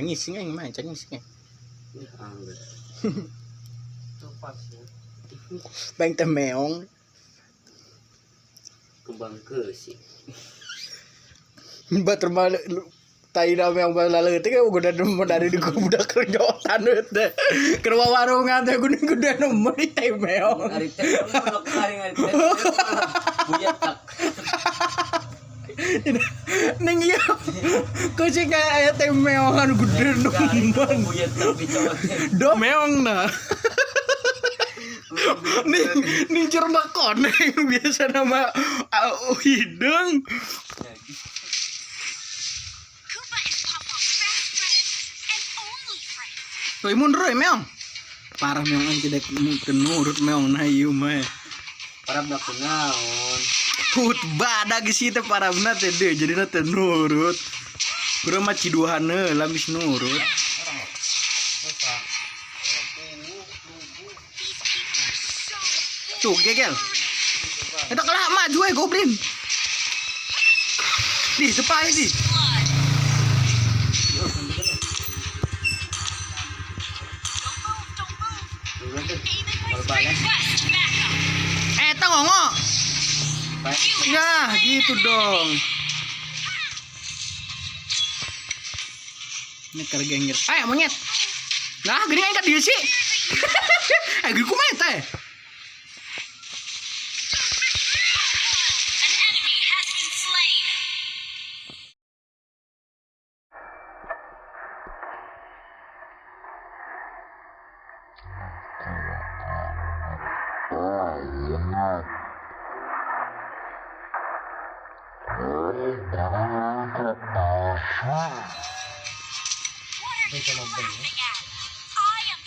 ngising aing mah, cak ngising. Angger. Bang teh meong. Kembang keusik. Batur mah tai na meong balale teh udah nemu dari di budak kerja tanut teh. Keur warungan teh guna nemu di tai meong. Ari teh ari teh. Buyat tak. Ning ieu kucing aya teh meongan gede nemen. Buyat tak dicowok. Do meongna. Ning cerna koneng biasa nama hidung. Toy mundur meong. Parah meong an tidak nurut meong na ieu mah. Parabna kunaon. Put badag sih teh parabna teh deui jadina teh nurut. Kurang mah ciduhana lamis nurut. Tuh gegel. Eta kalah maju we goblin. Di sepai di. Eta ngongo. Ya, gitu dong. Ini kergengir. Ayo monyet. Nah, gini aja dia sih. Gini kumaha teh?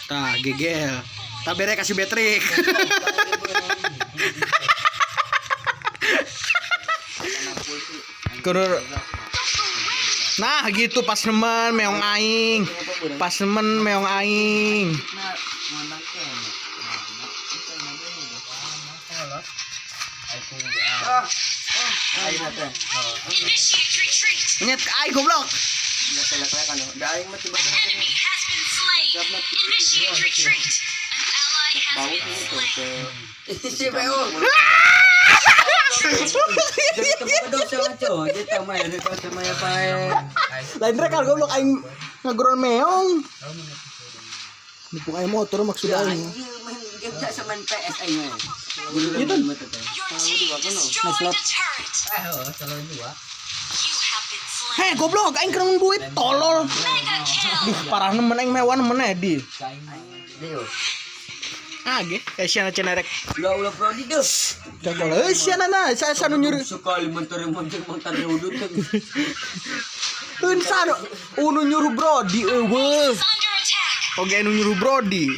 Tah, gegel. Tak bere kasih betrik. Kurur. Nah, gitu pas nemen meong aing. Pas nemen meong aing. Nyet ai goblok. Lain rekal goblok aing ngaguron meong. Nipung aing motor maksud aing. Itu. Heh goblok aing keur duit tolol. Parah nemen aing mewah nemen di. Age, siana cenarek. Ulah prodi deh. Cakol siana na, saya nu nyuruh. Sekali mentor-mentor udut. Eun sano, unu nyuruh Brody eueuh. Oge nu nyuruh Brody.